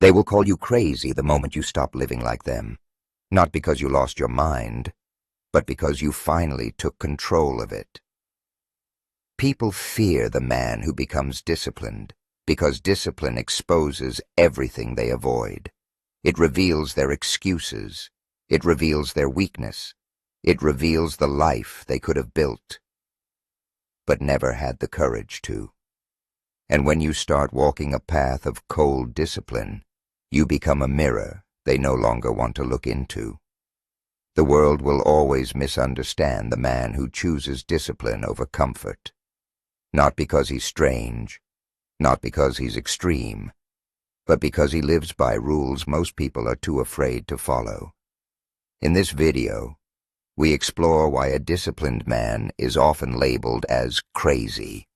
They will call you crazy the moment you stop living like them, not because you lost your mind, but because you finally took control of it. People fear the man who becomes disciplined, because discipline exposes everything they avoid. It reveals their excuses. It reveals their weakness. It reveals the life they could have built, but never had the courage to. And when you start walking a path of cold discipline, you become a mirror they no longer want to look into. The world will always misunderstand the man who chooses discipline over comfort. Not because he's strange, not because he's extreme, but because he lives by rules most people are too afraid to follow. In this video, we explore why a disciplined man is often labeled as crazy,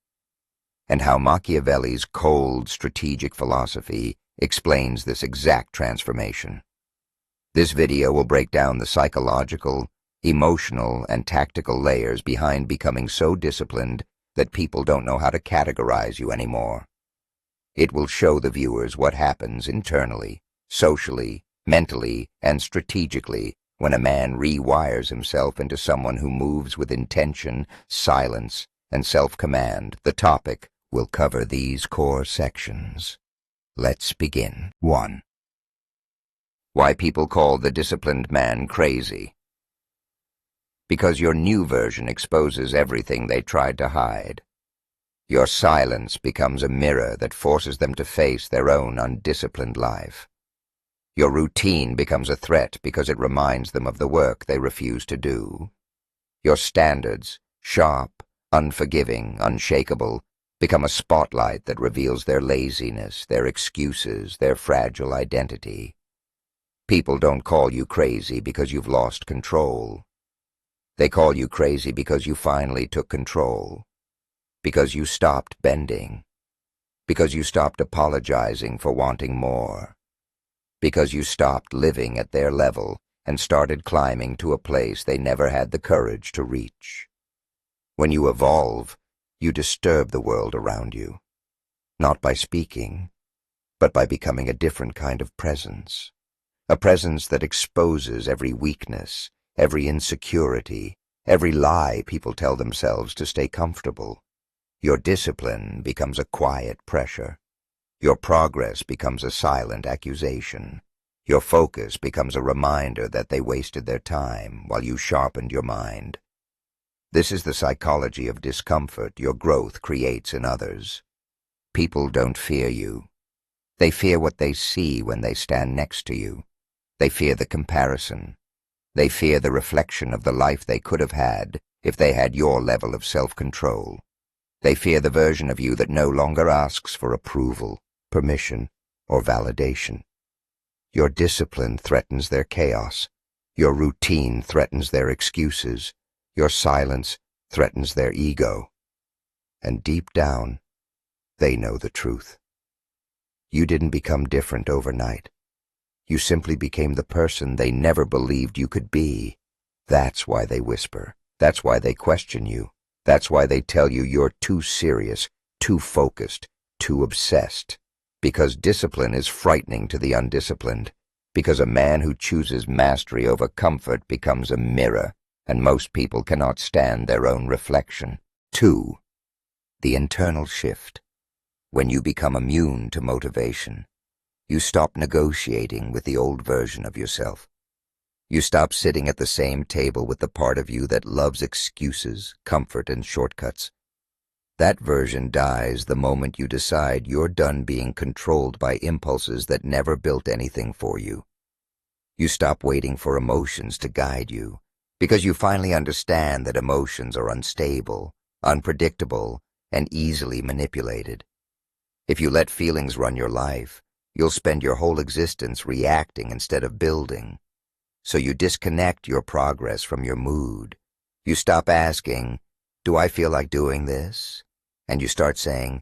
and how Machiavelli's cold, strategic philosophy explains this exact transformation. This video will break down the psychological, emotional, and tactical layers behind becoming so disciplined that people don't know how to categorize you anymore. It will show the viewers what happens internally, socially, mentally, and strategically when a man rewires himself into someone who moves with intention, silence, and self-command. The topic will cover these core sections. Let's begin. 1. Why people call the disciplined man crazy. Because your new version exposes everything they tried to hide. Your silence becomes a mirror that forces them to face their own undisciplined life. Your routine becomes a threat because it reminds them of the work they refuse to do. Your standards, sharp, unforgiving, unshakable, become a spotlight that reveals their laziness, their excuses, their fragile identity. People don't call you crazy because you've lost control. They call you crazy because you finally took control, because you stopped bending, because you stopped apologizing for wanting more, because you stopped living at their level and started climbing to a place they never had the courage to reach. When you evolve, you disturb the world around you, not by speaking, but by becoming a different kind of presence, a presence that exposes every weakness, every insecurity, every lie people tell themselves to stay comfortable. Your discipline becomes a quiet pressure. Your progress becomes a silent accusation. Your focus becomes a reminder that they wasted their time while you sharpened your mind. This is the psychology of discomfort your growth creates in others. People don't fear you. They fear what they see when they stand next to you. They fear the comparison. They fear the reflection of the life they could have had if they had your level of self-control. They fear the version of you that no longer asks for approval, permission, or validation. Your discipline threatens their chaos. Your routine threatens their excuses. Your silence threatens their ego. And deep down, they know the truth. You didn't become different overnight. You simply became the person they never believed you could be. That's why they whisper. That's why they question you. That's why they tell you you're too serious, too focused, too obsessed. Because discipline is frightening to the undisciplined. Because a man who chooses mastery over comfort becomes a mirror, and most people cannot stand their own reflection. 2. The internal shift. When you become immune to motivation, you stop negotiating with the old version of yourself. You stop sitting at the same table with the part of you that loves excuses, comfort, and shortcuts. That version dies the moment you decide you're done being controlled by impulses that never built anything for you. You stop waiting for emotions to guide you, because you finally understand that emotions are unstable, unpredictable, and easily manipulated. If you let feelings run your life, you'll spend your whole existence reacting instead of building. So you disconnect your progress from your mood. You stop asking, "Do I feel like doing this?" And you start saying,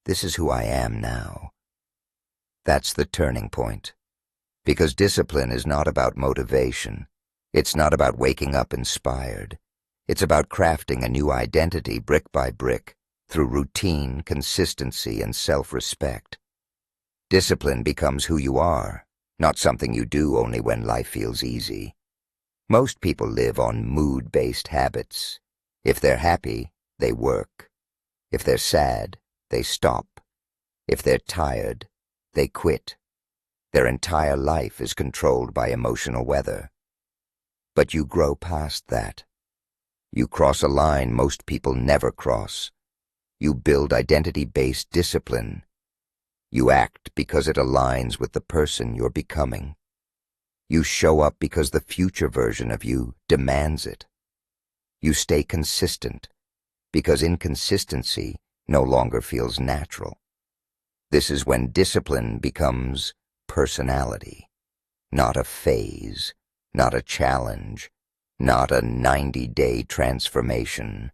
"This is who I am now." That's the turning point. Because discipline is not about motivation. It's not about waking up inspired. It's about crafting a new identity brick by brick through routine, consistency, and self-respect. Discipline becomes who you are, not something you do only when life feels easy. Most people live on mood-based habits. If they're happy, they work. If they're sad, they stop. If they're tired, they quit. Their entire life is controlled by emotional weather. But you grow past that. You cross a line most people never cross. You build identity-based discipline. You act because it aligns with the person you're becoming. You show up because the future version of you demands it. You stay consistent because inconsistency no longer feels natural. This is when discipline becomes personality, not a phase, not a challenge, not a 90-day transformation.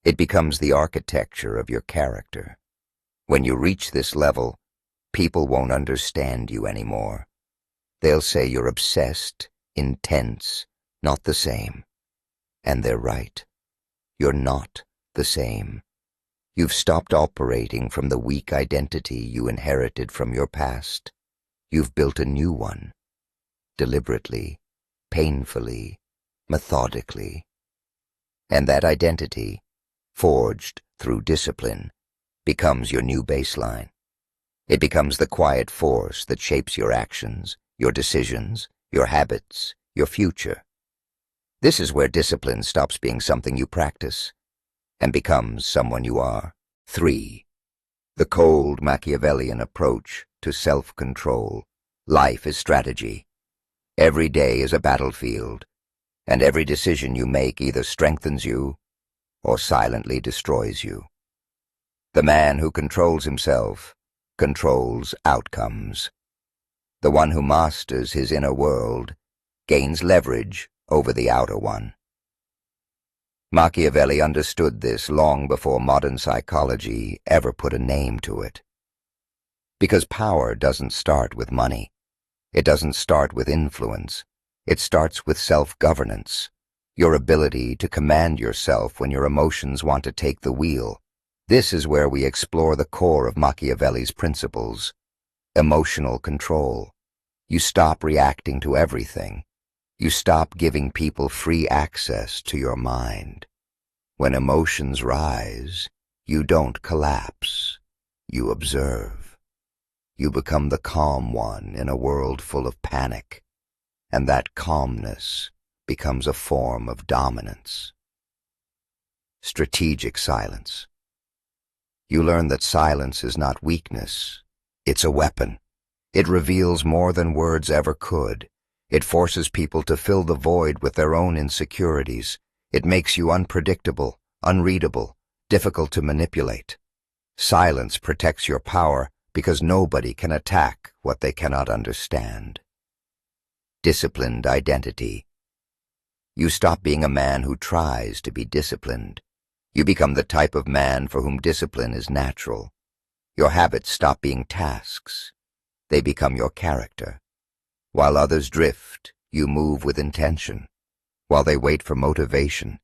It becomes the architecture of your character. When you reach this level, people won't understand you anymore. They'll say you're obsessed, intense, not the same. And they're right. You're not the same. You've stopped operating from the weak identity you inherited from your past. You've built a new one, deliberately, painfully, methodically. And that identity, forged through discipline, becomes your new baseline. It becomes the quiet force that shapes your actions, your decisions, your habits, your future. This is where discipline stops being something you practice and becomes someone you are. 3. The cold Machiavellian approach to self-control. Life is strategy. Every day is a battlefield, and every decision you make either strengthens you or silently destroys you. The man who controls himself controls outcomes. The one who masters his inner world gains leverage over the outer one. Machiavelli understood this long before modern psychology ever put a name to it. Because power doesn't start with money. It doesn't start with influence. It starts with self-governance, your ability to command yourself when your emotions want to take the wheel. This is where we explore the core of Machiavelli's principles. Emotional control. You stop reacting to everything. You stop giving people free access to your mind. When emotions rise, you don't collapse. You observe. You become the calm one in a world full of panic, and that calmness becomes a form of dominance. Strategic silence. You learn that silence is not weakness, it's a weapon. It reveals more than words ever could. It forces people to fill the void with their own insecurities. It makes you unpredictable, unreadable, difficult to manipulate. Silence protects your power because nobody can attack what they cannot understand. Disciplined identity. You stop being a man who tries to be disciplined. You become the type of man for whom discipline is natural. Your habits stop being tasks. They become your character. While others drift, you move with intention. While they wait for motivation,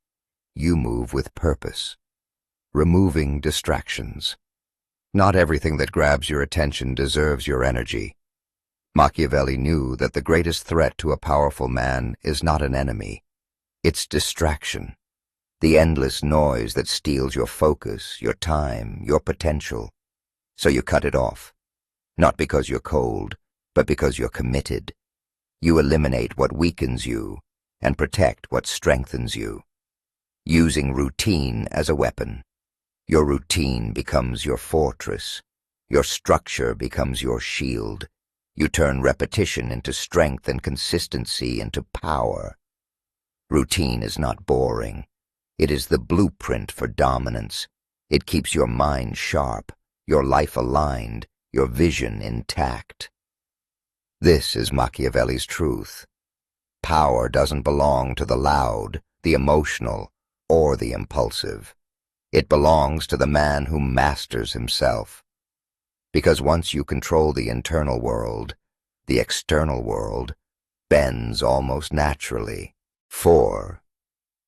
you move with purpose. Removing distractions. Not everything that grabs your attention deserves your energy. Machiavelli knew that the greatest threat to a powerful man is not an enemy. It's distraction. The endless noise that steals your focus, your time, your potential. So you cut it off. Not because you're cold, but because you're committed. You eliminate what weakens you and protect what strengthens you. Using routine as a weapon. Your routine becomes your fortress. Your structure becomes your shield. You turn repetition into strength and consistency into power. Routine is not boring. It is the blueprint for dominance. It keeps your mind sharp, your life aligned, your vision intact. This is Machiavelli's truth. Power doesn't belong to the loud, the emotional, or the impulsive. It belongs to the man who masters himself. Because once you control the internal world, the external world bends almost naturally. 4.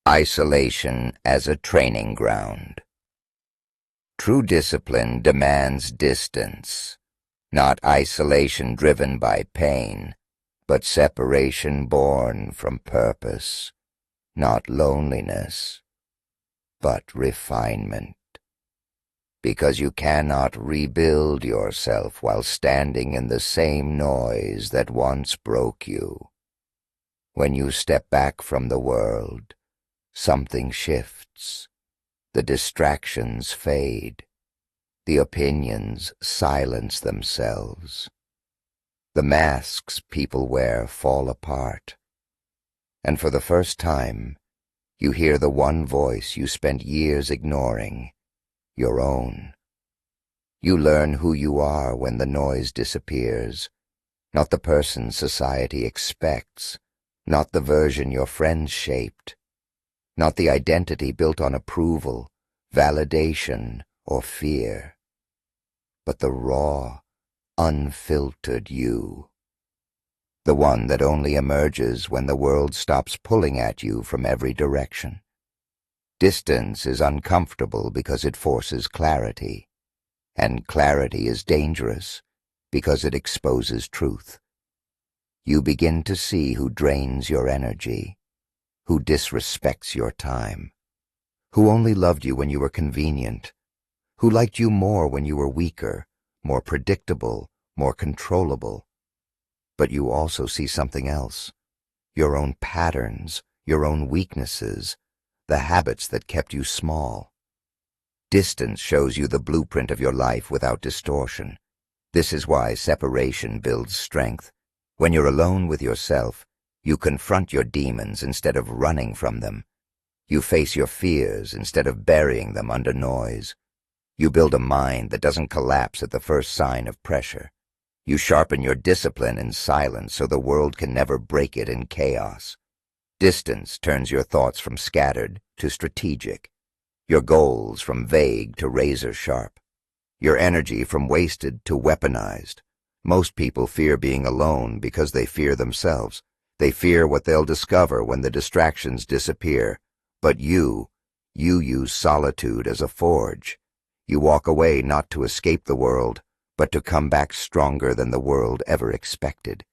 Isolation as a training ground. True discipline demands distance. Not isolation driven by pain, but separation born from purpose. Not loneliness, but refinement. Because you cannot rebuild yourself while standing in the same noise that once broke you. When you step back from the world, something shifts. The distractions fade. The opinions silence themselves. The masks people wear fall apart. And for the first time, you hear the one voice you spent years ignoring, your own. You learn who you are when the noise disappears, not the person society expects, not the version your friends shaped, not the identity built on approval, validation, or fear, but the raw, unfiltered you. The one that only emerges when the world stops pulling at you from every direction. Distance is uncomfortable because it forces clarity, and clarity is dangerous because it exposes truth. You begin to see who drains your energy, who disrespects your time, who only loved you when you were convenient, who liked you more when you were weaker, more predictable, more controllable. But you also see something else, your own patterns, your own weaknesses, the habits that kept you small. Distance shows you the blueprint of your life without distortion. This is why separation builds strength. When you're alone with yourself, you confront your demons instead of running from them. You face your fears instead of burying them under noise. You build a mind that doesn't collapse at the first sign of pressure. You sharpen your discipline in silence so the world can never break it in chaos. Distance turns your thoughts from scattered to strategic, your goals from vague to razor-sharp, your energy from wasted to weaponized. Most people fear being alone because they fear themselves. They fear what they'll discover when the distractions disappear. But you use solitude as a forge. You walk away not to escape the world, but to come back stronger than the world ever expected.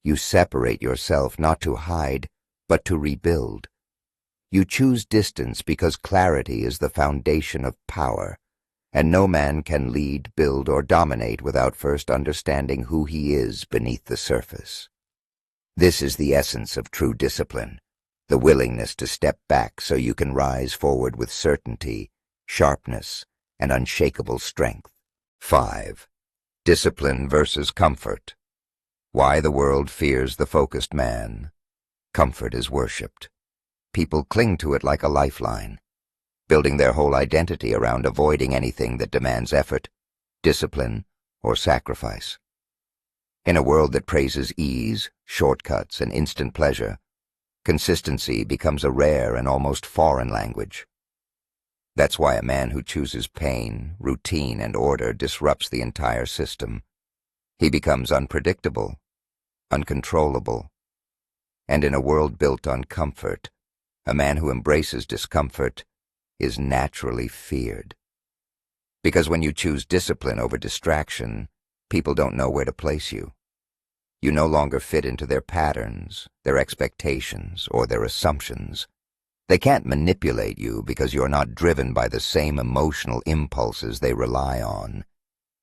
You separate yourself not to hide, but to rebuild. You choose distance because clarity is the foundation of power, and no man can lead, build, or dominate without first understanding who he is beneath the surface. This is the essence of true discipline, the willingness to step back so you can rise forward with certainty, sharpness, and unshakable strength. 5. Discipline versus comfort. Why the world fears the focused man. Comfort is worshipped. People cling to it like a lifeline, building their whole identity around avoiding anything that demands effort, discipline, or sacrifice. In a world that praises ease, shortcuts, and instant pleasure, consistency becomes a rare and almost foreign language. That's why a man who chooses pain, routine, and order disrupts the entire system. He becomes unpredictable, uncontrollable. And in a world built on comfort, a man who embraces discomfort is naturally feared. Because when you choose discipline over distraction, people don't know where to place you. You no longer fit into their patterns, their expectations, or their assumptions. They can't manipulate you because you're not driven by the same emotional impulses they rely on.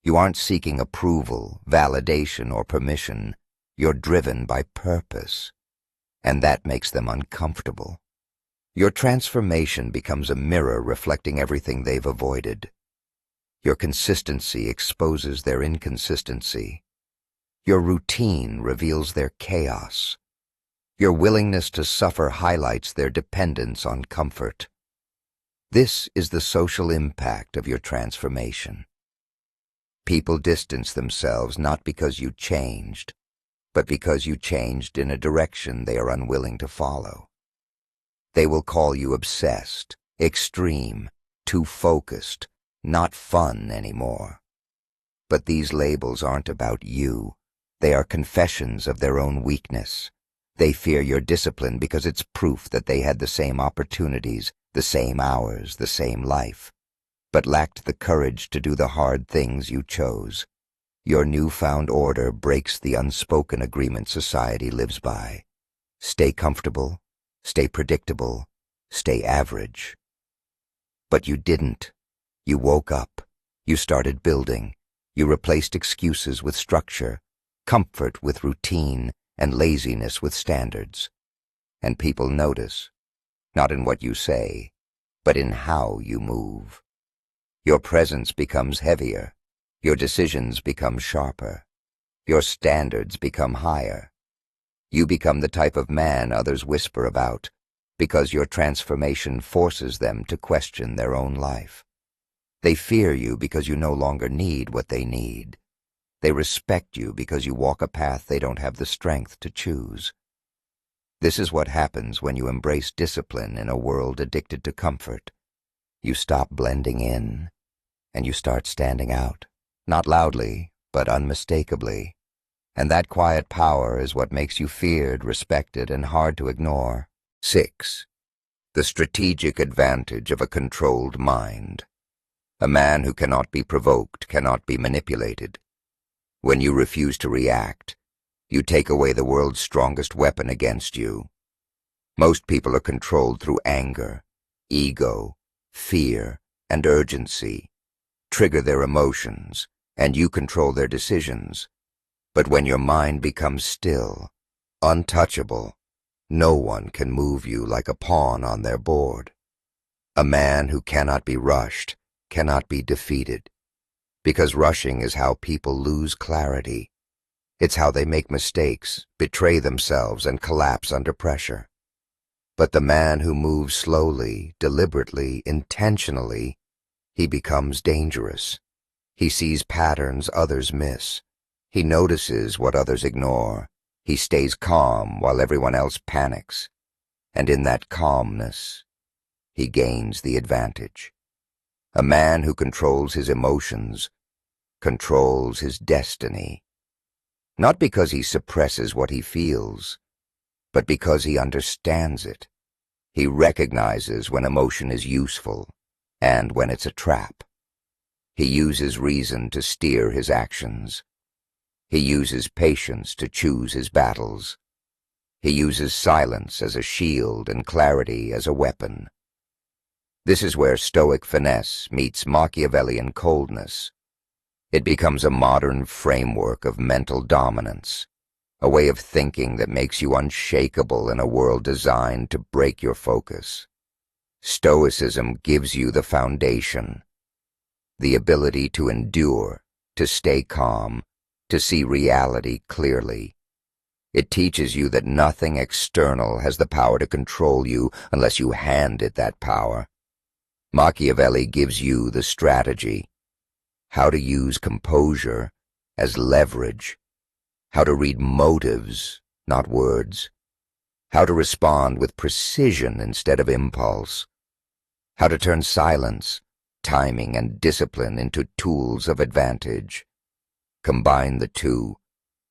You aren't seeking approval, validation, or permission. You're driven by purpose, and that makes them uncomfortable. Your transformation becomes a mirror reflecting everything they've avoided. Your consistency exposes their inconsistency. Your routine reveals their chaos. Your willingness to suffer highlights their dependence on comfort. This is the social impact of your transformation. People distance themselves not because you changed, but because you changed in a direction they are unwilling to follow. They will call you obsessed, extreme, too focused, not fun anymore. But these labels aren't about you. They are confessions of their own weakness. They fear your discipline because it's proof that they had the same opportunities, the same hours, the same life, but lacked the courage to do the hard things you chose. Your newfound order breaks the unspoken agreement society lives by. Stay comfortable, stay predictable, stay average. But you didn't. You woke up. You started building. You replaced excuses with structure, comfort with routine, and laziness with standards. And people notice, not in what you say, but in how you move. Your presence becomes heavier. Your decisions become sharper. Your standards become higher. You become the type of man others whisper about, because your transformation forces them to question their own life. They fear you because you no longer need what they need. They respect you because you walk a path they don't have the strength to choose. This is what happens when you embrace discipline in a world addicted to comfort. You stop blending in, and you start standing out. Not loudly, but unmistakably. And that quiet power is what makes you feared, respected, and hard to ignore. 6. The strategic advantage of a controlled mind. A man who cannot be provoked cannot be manipulated. When you refuse to react, you take away the world's strongest weapon against you. Most people are controlled through anger, ego, fear, and urgency. Trigger their emotions, and you control their decisions. But when your mind becomes still, untouchable, no one can move you like a pawn on their board. A man who cannot be rushed cannot be defeated, because rushing is how people lose clarity. It's how they make mistakes, betray themselves, and collapse under pressure. But the man who moves slowly, deliberately, intentionally, he becomes dangerous. He sees patterns others miss. He notices what others ignore. He stays calm while everyone else panics. And in that calmness, he gains the advantage. A man who controls his emotions controls his destiny. Not because he suppresses what he feels, but because he understands it. He recognizes when emotion is useful and when it's a trap. He uses reason to steer his actions. He uses patience to choose his battles. He uses silence as a shield and clarity as a weapon. This is where Stoic finesse meets Machiavellian coldness. It becomes a modern framework of mental dominance, a way of thinking that makes you unshakable in a world designed to break your focus. Stoicism gives you the foundation, the ability to endure, to stay calm, to see reality clearly. It teaches you that nothing external has the power to control you unless you hand it that power. Machiavelli gives you the strategy, how to use composure as leverage, how to read motives, not words, how to respond with precision instead of impulse, how to turn silence, timing, and discipline into tools of advantage. Combine the two,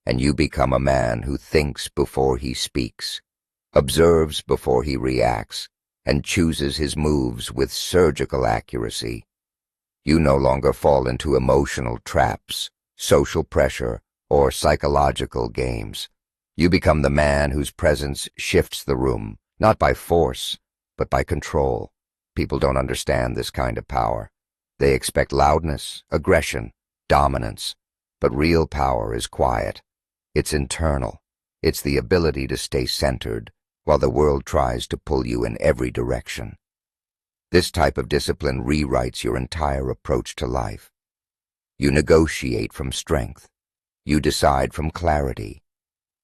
and you become a man who thinks before he speaks, observes before he reacts, and chooses his moves with surgical accuracy. You no longer fall into emotional traps, social pressure, or psychological games. You become the man whose presence shifts the room, not by force, but by control. People don't understand this kind of power. They expect loudness, aggression, dominance. But real power is quiet. It's internal. It's the ability to stay centered while the world tries to pull you in every direction. This type of discipline rewrites your entire approach to life. You negotiate from strength. You decide from clarity.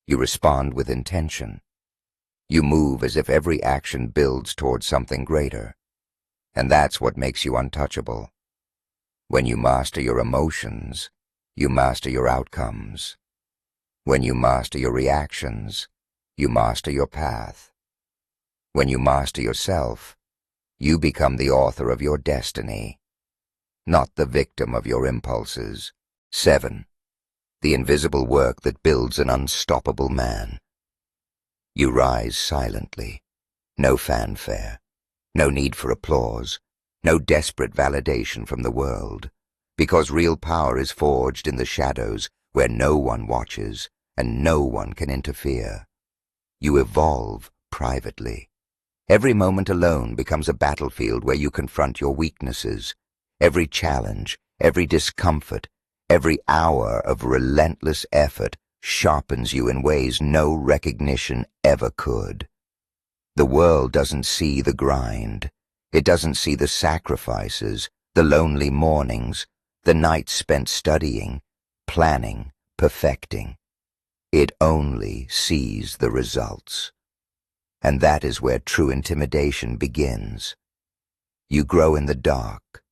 You respond with intention. You move as if every action builds towards something greater. And that's what makes you untouchable. When you master your emotions, you master your outcomes. When you master your reactions, you master your path. When you master yourself, you become the author of your destiny, not the victim of your impulses. 7. The invisible work that builds an unstoppable man. You rise silently. No fanfare. No need for applause. No desperate validation from the world. Because real power is forged in the shadows where no one watches and no one can interfere. You evolve privately. Every moment alone becomes a battlefield where you confront your weaknesses. Every challenge, every discomfort, every hour of relentless effort sharpens you in ways no recognition ever could. The world doesn't see the grind. It doesn't see the sacrifices, the lonely mornings, the nights spent studying, planning, perfecting. It only sees the results. And that is where true intimidation begins. You grow in the dark,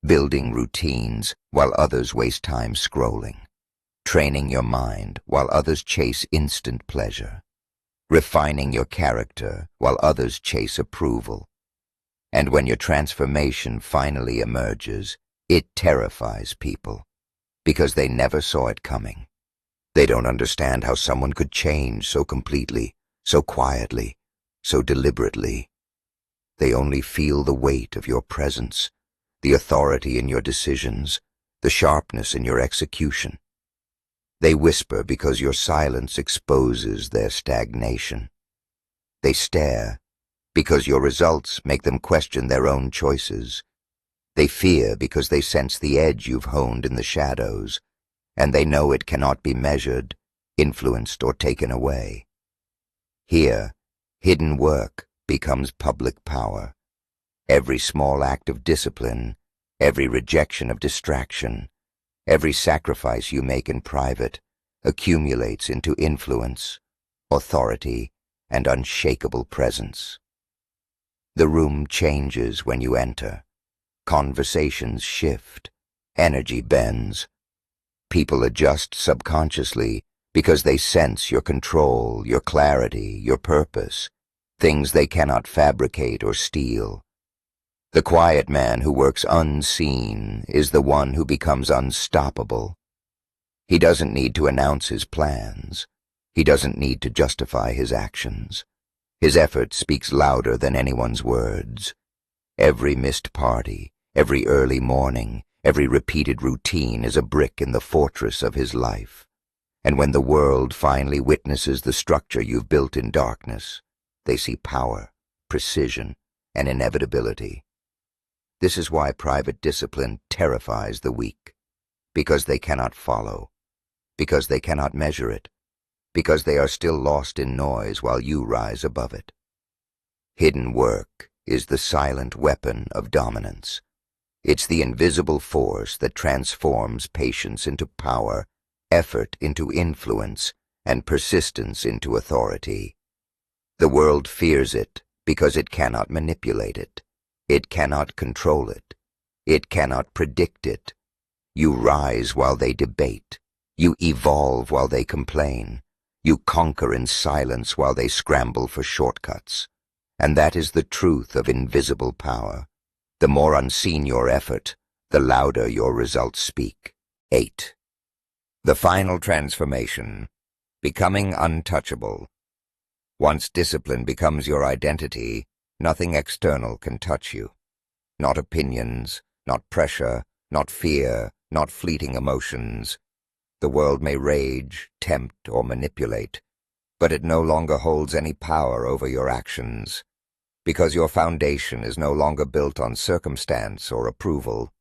building routines while others waste time scrolling, training your mind while others chase instant pleasure, refining your character while others chase approval. And when your transformation finally emerges, it terrifies people, because they never saw it coming. They don't understand how someone could change so completely, so quietly, so deliberately. They only feel the weight of your presence, the authority in your decisions, the sharpness in your execution. They whisper because your silence exposes their stagnation. They stare because your results make them question their own choices. They fear because they sense the edge you've honed in the shadows, and they know it cannot be measured, influenced, or taken away. Here, hidden work becomes public power. Every small act of discipline, every rejection of distraction, every sacrifice you make in private accumulates into influence, authority, and unshakable presence. The room changes when you enter. Conversations shift. Energy bends. People adjust subconsciously because they sense your control, your clarity, your purpose, things they cannot fabricate or steal. The quiet man who works unseen is the one who becomes unstoppable. He doesn't need to announce his plans. He doesn't need to justify his actions. His effort speaks louder than anyone's words. Every missed party, every early morning, every repeated routine is a brick in the fortress of his life. And when the world finally witnesses the structure you've built in darkness, they see power, precision, and inevitability. This is why private discipline terrifies the weak, because they cannot follow, because they cannot measure it, because they are still lost in noise while you rise above it. Hidden work is the silent weapon of dominance. It's the invisible force that transforms patience into power, effort into influence, and persistence into authority. The world fears it because it cannot manipulate it. It cannot control it. It cannot predict it. You rise while they debate. You evolve while they complain. You conquer in silence while they scramble for shortcuts. And that is the truth of invisible power. The more unseen your effort, the louder your results speak. 8. The final transformation. Becoming untouchable. Once discipline becomes your identity, nothing external can touch you. Not opinions, not pressure, not fear, not fleeting emotions. The world may rage, tempt, or manipulate, but it no longer holds any power over your actions. Because your foundation is no longer built on circumstance or approval.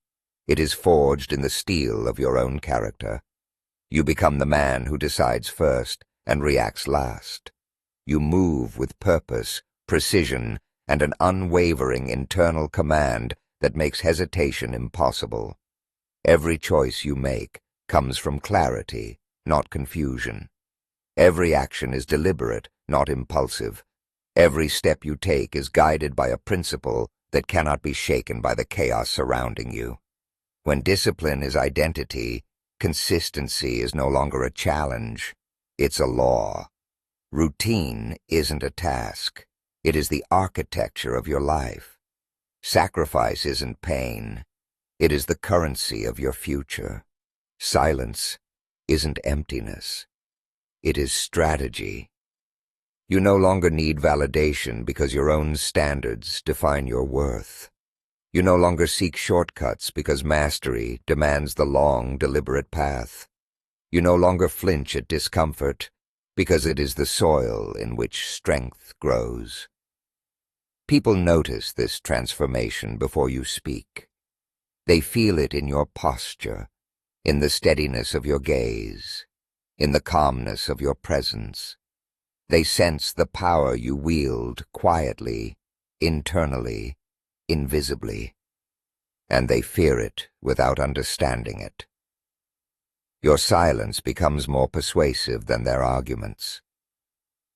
It is forged in the steel of your own character. You become the man who decides first and reacts last. You move with purpose, precision, and an unwavering internal command that makes hesitation impossible. Every choice you make comes from clarity, not confusion. Every action is deliberate, not impulsive. Every step you take is guided by a principle that cannot be shaken by the chaos surrounding you. When discipline is identity, consistency is no longer a challenge. It's a law. Routine isn't a task. It is the architecture of your life. Sacrifice isn't pain. It is the currency of your future. Silence isn't emptiness. It is strategy. You no longer need validation because your own standards define your worth. You no longer seek shortcuts because mastery demands the long, deliberate path. You no longer flinch at discomfort because it is the soil in which strength grows. People notice this transformation before you speak. They feel it in your posture, in the steadiness of your gaze, in the calmness of your presence. They sense the power you wield quietly, internally, invisibly, and they fear it without understanding it. Your silence becomes more persuasive than their arguments.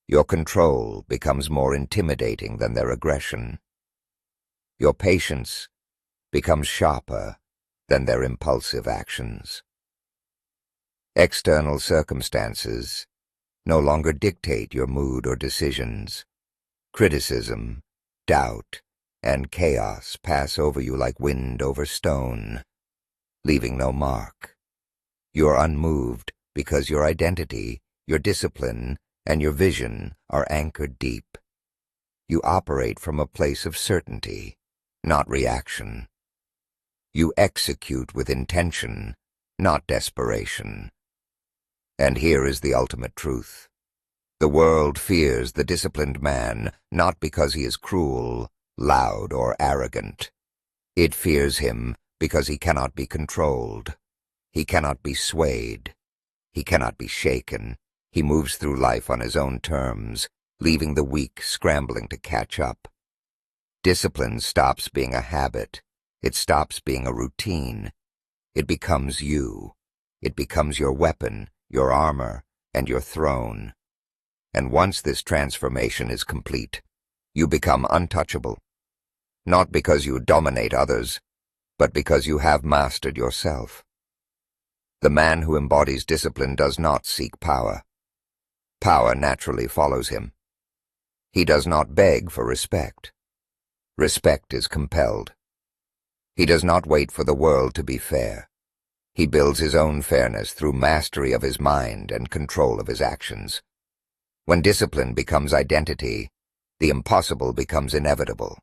Your control becomes more intimidating than their aggression. Your patience becomes sharper than their impulsive actions. External circumstances no longer dictate your mood or decisions. Criticism, doubt, and chaos pass over you like wind over stone, leaving no mark. You are unmoved because your identity, your discipline, and your vision are anchored deep. You operate from a place of certainty, not reaction. You execute with intention, not desperation. And here is the ultimate truth. The world fears the disciplined man not because he is cruel, loud, or arrogant. It fears him because he cannot be controlled. He cannot be swayed. He cannot be shaken. He moves through life on his own terms, leaving the weak scrambling to catch up. Discipline stops being a habit. It stops being a routine. It becomes you. It becomes your weapon, your armor, and your throne. And once this transformation is complete, you become untouchable. Not because you dominate others, but because you have mastered yourself. The man who embodies discipline does not seek power. Power naturally follows him. He does not beg for respect. Respect is compelled. He does not wait for the world to be fair. He builds his own fairness through mastery of his mind and control of his actions. When discipline becomes identity, the impossible becomes inevitable.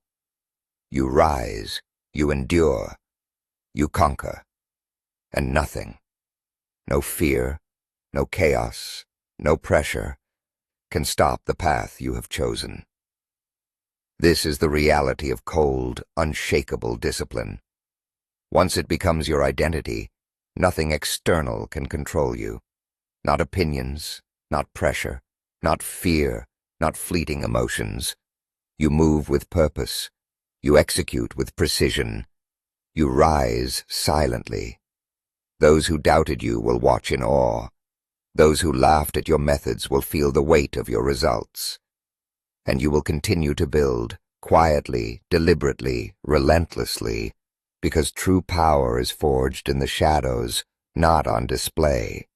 You rise, you endure, you conquer, and nothing, no fear, no chaos, no pressure, can stop the path you have chosen. This is the reality of cold, unshakable discipline. Once it becomes your identity, nothing external can control you. Not opinions, not pressure, not fear, not fleeting emotions. You move with purpose. You execute with precision. You rise silently. Those who doubted you will watch in awe. Those who laughed at your methods will feel the weight of your results. And you will continue to build, quietly, deliberately, relentlessly, because true power is forged in the shadows, not on display.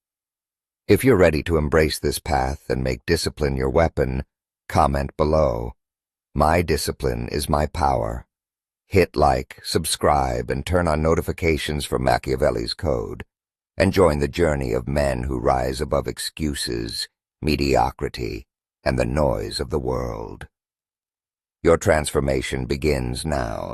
If you're ready to embrace this path and make discipline your weapon, comment below. My discipline is my power. Hit like, subscribe, and turn on notifications for Machiavelli's Code, and join the journey of men who rise above excuses, mediocrity, and the noise of the world. Your transformation begins now.